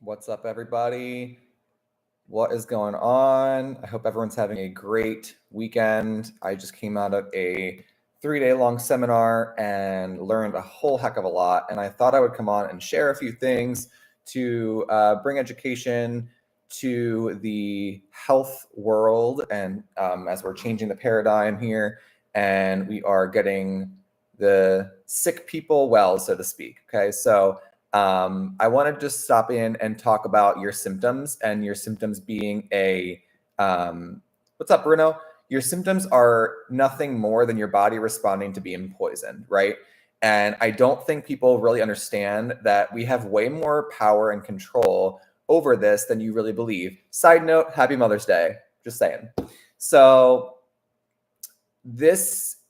What's up, everybody? What is going on? I hope everyone's having a great weekend. I just came out of a 3-day long seminar and learned a whole heck of a lot. And I thought I would come on and share a few things to bring education to the health world. And as we're changing the paradigm here, and we are getting the sick people well, so to speak. Okay, so I want to just stop in and talk about your symptoms, and your symptoms being what's up, Bruno? Your symptoms are nothing more than your body responding to being poisoned, right? And I don't think people really understand that we have way more power and control over this than you really believe. Side note, happy Mother's Day. Just saying. So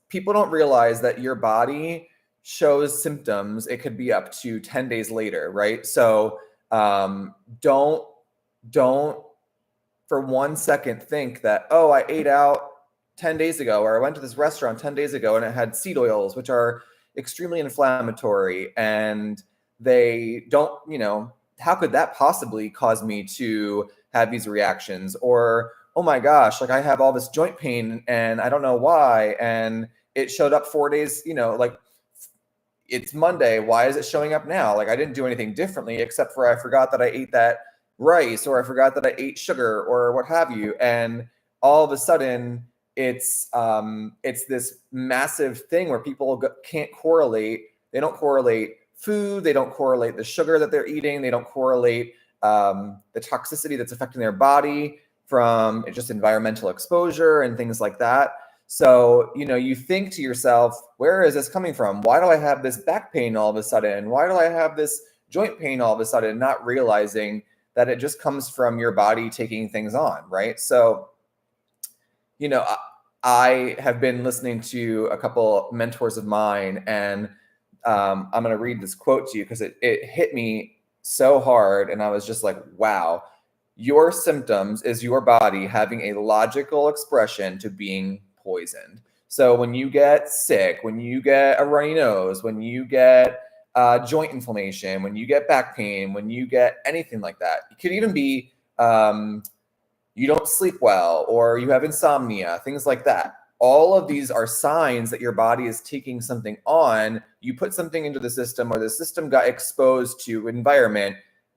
people don't realize that your body shows symptoms. It could be up to 10 days later, right? So don't for 1 second think that, oh, I ate out 10 days ago, or I went to this restaurant 10 days ago and it had seed oils, which are extremely inflammatory, and they don't, how could that possibly cause me to have these reactions? Or, oh my gosh, like I have all this joint pain and I don't know why, and it showed up 4 days, like it's Monday. Why is it showing up now? Like I didn't do anything differently except for I forgot that I ate that rice, or I forgot that I ate sugar, or what have you. And all of a sudden it's this massive thing where people can't correlate. They don't correlate food. They don't correlate the sugar that they're eating. They don't correlate the toxicity that's affecting their body from just environmental exposure and things like that. So, you think to yourself, where is this coming from? Why do I have this back pain all of a sudden? Why do I have this joint pain all of a sudden? Not realizing that it just comes from your body taking things on, right? So, I have been listening to a couple mentors of mine, and I'm going to read this quote to you because it hit me so hard. And I was just like, wow, your symptoms is your body having a logical expression to being poisoned. So when you get sick, when you get a runny nose, when you get joint inflammation, when you get back pain, when you get anything like that, it could even be you don't sleep well, or you have insomnia, things like that. All of these are signs that your body is taking something on. You put something into the system, or the system got exposed to environment,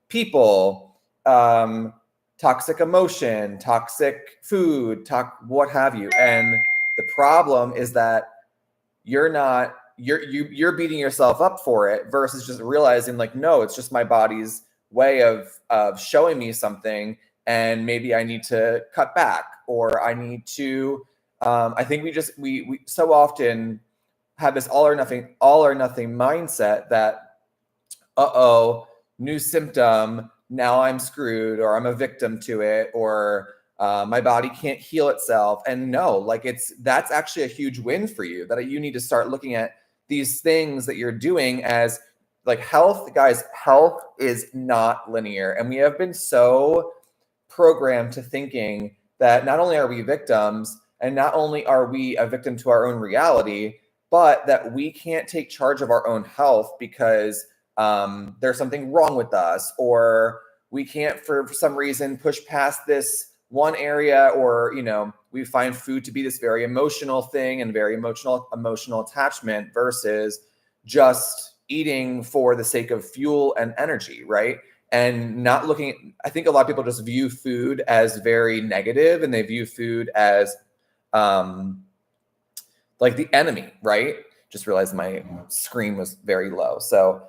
people, toxic emotion, toxic food, what have you. And the problem is that you're beating yourself up for it versus just realizing like, no, it's just my body's way of showing me something, and maybe I need to cut back, or I need to I think we so often have this all or nothing mindset that, new symptom, now I'm screwed, or I'm a victim to it, or my body can't heal itself. And no, like that's actually a huge win for you, that you need to start looking at these things that you're doing as like health. Guys, health is not linear. And we have been so programmed to thinking that not only are we victims, and not only are we a victim to our own reality, but that we can't take charge of our own health because there's something wrong with us, or we can't, for some reason, push past this one area, or, we find food to be this very emotional thing and very emotional attachment versus just eating for the sake of fuel and energy, right? And not looking, I think a lot of people just view food as very negative, and they view food as like the enemy, right? Just realized my screen was very low. So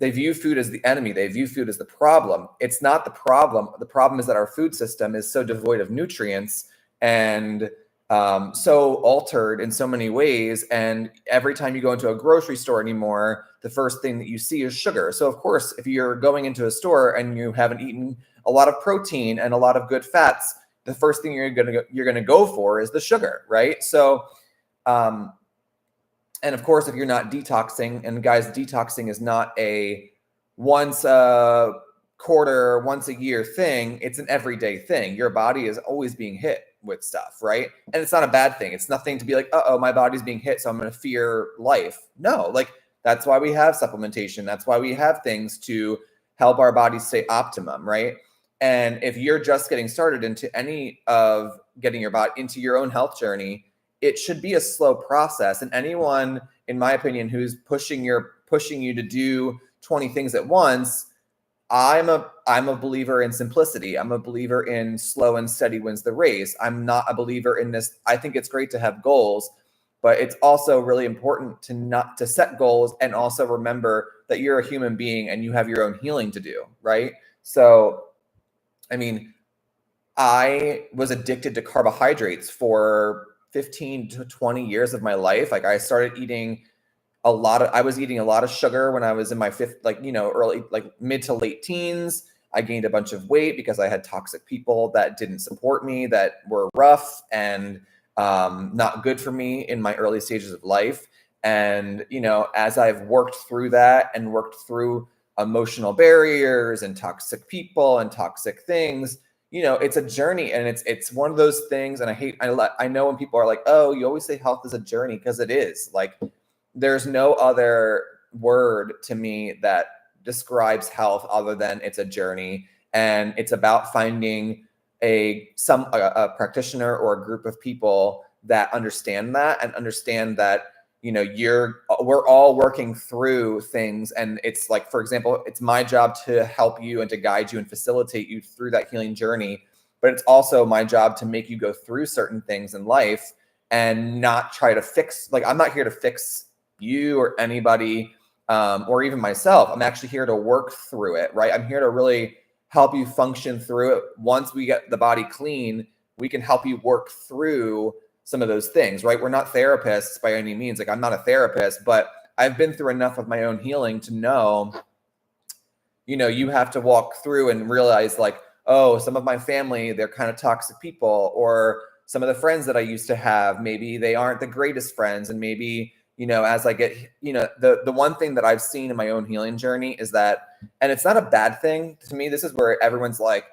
they view food as the enemy. They view food as the problem. It's not the problem. The problem is that our food system is so devoid of nutrients and so altered in so many ways. And every time you go into a grocery store anymore, the first thing that you see is sugar. So of course, if you're going into a store and you haven't eaten a lot of protein and a lot of good fats, the first thing you're gonna go for is the sugar, right? So, and of course, if you're not detoxing, and guys, detoxing is not a once a quarter, once a year thing. It's an everyday thing. Your body is always being hit with stuff, right? And it's not a bad thing. It's nothing to be like, my body's being hit, so I'm going to fear life. No, like that's why we have supplementation. That's why we have things to help our bodies stay optimum, right? And if you're just getting started into any of getting your body into your own health journey, it should be a slow process. And anyone, in my opinion, who's pushing you to do 20 things at once, I'm a believer in simplicity. I'm a believer in slow and steady wins the race. I'm not a believer in this. I think it's great to have goals, but it's also really important to set goals and also remember that you're a human being and you have your own healing to do, right? So, I mean, I was addicted to carbohydrates for 15 to 20 years of my life. Like I started eating I was eating a lot of sugar when I was in my early, like mid to late teens. I gained a bunch of weight because I had toxic people that didn't support me, that were rough and not good for me in my early stages of life. And, as I've worked through that and worked through emotional barriers and toxic people and toxic things, it's a journey, and it's one of those things. And I know when people are like, oh, you always say health is a journey, because it is. Like, there's no other word to me that describes health other than it's a journey. And it's about finding a practitioner or a group of people that understand that and understand that, we're all working through things. And it's like, for example, it's my job to help you and to guide you and facilitate you through that healing journey. But it's also my job to make you go through certain things in life and not try to fix, like, I'm not here to fix you or anybody, or even myself. I'm actually here to work through it, right? I'm here to really help you function through it. Once we get the body clean, we can help you work through some of those things, right? We're not therapists by any means. Like, I'm not a therapist, but I've been through enough of my own healing to know, you have to walk through and realize, like, oh, some of my family, they're kind of toxic people, or some of the friends that I used to have, maybe they aren't the greatest friends. And maybe, as I get, the one thing that I've seen in my own healing journey is that, and it's not a bad thing to me, this is where everyone's like,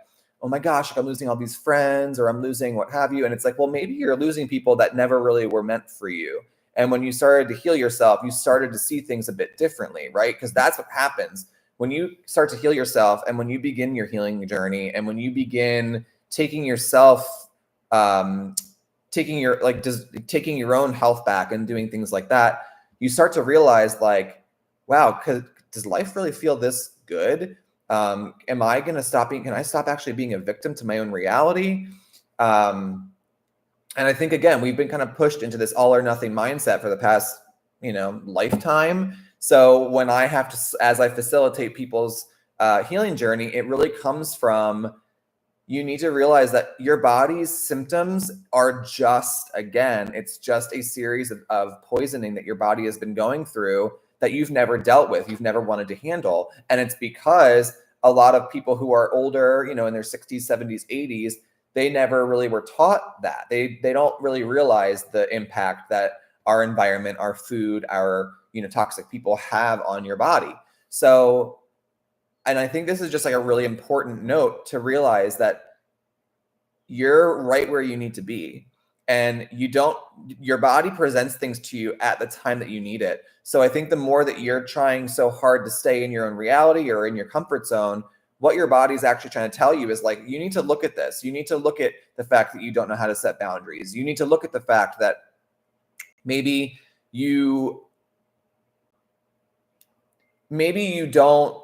oh my gosh, like, I'm losing all these friends, or I'm losing what have you. And it's like, well, maybe you're losing people that never really were meant for you. And when you started to heal yourself, you started to see things a bit differently, right? Because that's what happens when you start to heal yourself, and when you begin your healing journey, and when you begin taking yourself, taking your own health back and doing things like that, you start to realize, like, wow, does life really feel this good? Am I going to can I stop actually being a victim to my own reality? And I think, again, we've been kind of pushed into this all or nothing mindset for the past, lifetime. So when I have to, as I facilitate people's healing journey, it really comes from, you need to realize that your body's symptoms are it's just a series of poisoning that your body has been going through that you've never dealt with, you've never wanted to handle. And it's because a lot of people who are older, in their 60s, 70s, 80s, they never really were taught that. They don't really realize the impact that our environment, our food, our, toxic people have on your body. So, and I think this is just like a really important note to realize that you're right where you need to be. And your body presents things to you at the time that you need it. So I think the more that you're trying so hard to stay in your own reality or in your comfort zone, what your body's actually trying to tell you is, like, you need to look at this. You need to look at the fact that you don't know how to set boundaries. You need to look at the fact that maybe you don't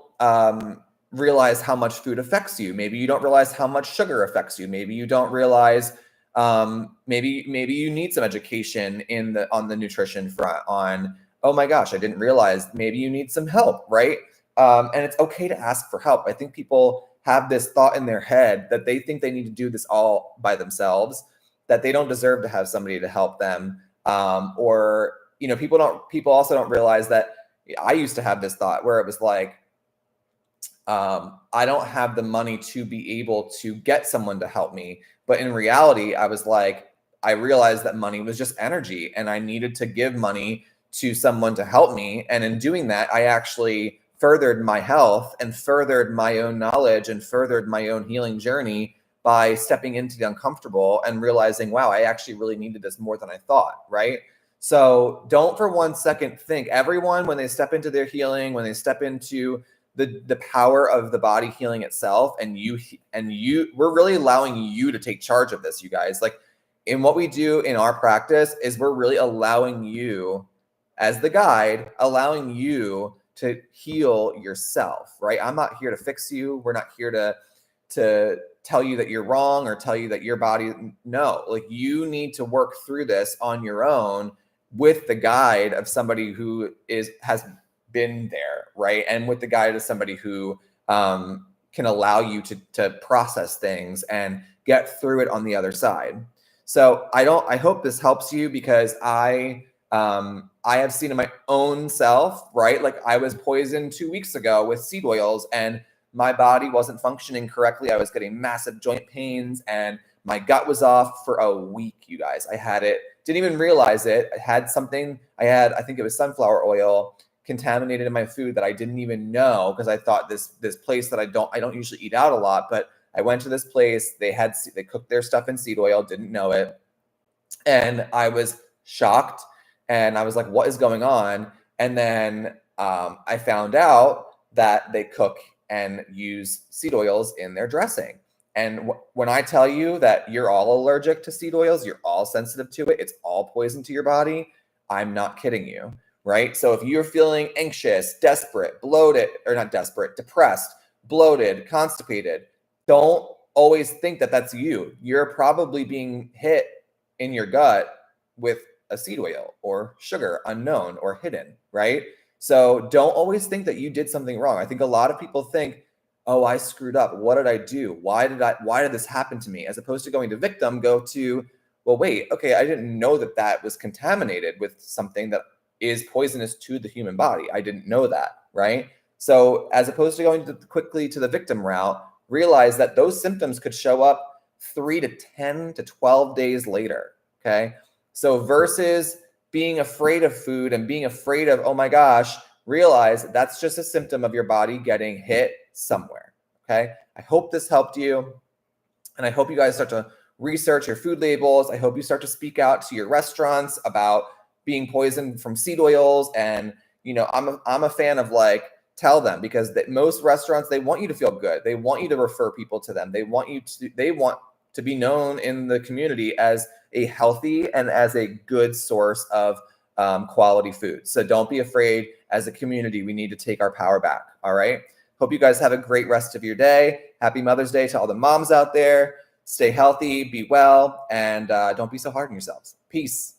realize how much food affects you. Maybe you don't realize how much sugar affects you. Maybe you don't realize, maybe you need some education on the nutrition front on, oh my gosh, I didn't realize. Maybe you need some help, right? And it's okay to ask for help. I think people have this thought in their head that they think they need to do this all by themselves, that they don't deserve to have somebody to help them. Or, people also don't realize that I used to have this thought where it was like, I don't have the money to be able to get someone to help me. But in reality, I was like, I realized that money was just energy, and I needed to give money to someone to help me. And in doing that, I actually furthered my health and furthered my own knowledge and furthered my own healing journey by stepping into the uncomfortable and realizing, wow, I actually really needed this more than I thought, right? So don't for one second think everyone, when they step into their healing, when they step into the power of the body healing itself, and we're really allowing you to take charge of this, you guys. Like, in what we do in our practice is we're really allowing you, as the guide, allowing you to heal yourself, right? I'm not here to fix you. We're not here to tell you that you're wrong or tell you that your body, no, like, you need to work through this on your own with the guide of somebody who has been there, right? And with the guide of somebody who can allow you to process things and get through it on the other side. So I hope this helps you, because I have seen in my own self, right? Like, I was poisoned 2 weeks ago with seed oils, and my body wasn't functioning correctly. I was getting massive joint pains, and my gut was off for a week, you guys. I had it, didn't even realize it. I had something, I think it was sunflower oil contaminated in my food that I didn't even know, because I thought this place that I don't usually eat out a lot, but I went to this place, they cooked their stuff in seed oil, didn't know it. And I was shocked, and I was like, what is going on? And then I found out that they cook and use seed oils in their dressing. And when I tell you that you're all allergic to seed oils, you're all sensitive to it, it's all poison to your body, I'm not kidding you, right? So if you're feeling anxious, desperate, bloated, or not desperate, depressed, bloated, constipated, don't always think that that's you. You're probably being hit in your gut with a seed oil or sugar, unknown or hidden, right? So don't always think that you did something wrong. I think a lot of people think, oh, I screwed up. What did I do? Why did this happen to me? As opposed to going to victim, go to, well, wait, okay, I didn't know that was contaminated with something that is poisonous to the human body. I didn't know that, right? So as opposed to going quickly to the victim route, realize that those symptoms could show up 3 to 10 to 12 days later, okay? So versus being afraid of food and being afraid of, oh my gosh, realize that's just a symptom of your body getting hit somewhere, okay? I hope this helped you, and I hope you guys start to research your food labels. I hope you start to speak out to your restaurants about being poisoned from seed oils. And, you know, I'm a fan of, like, tell them, because most restaurants, they want you to feel good. They want you to refer people to them. They want to be known in the community as a healthy and as a good source of quality food. So don't be afraid. As a community, we need to take our power back. All right. Hope you guys have a great rest of your day. Happy Mother's Day to all the moms out there. Stay healthy, be well, and don't be so hard on yourselves. Peace.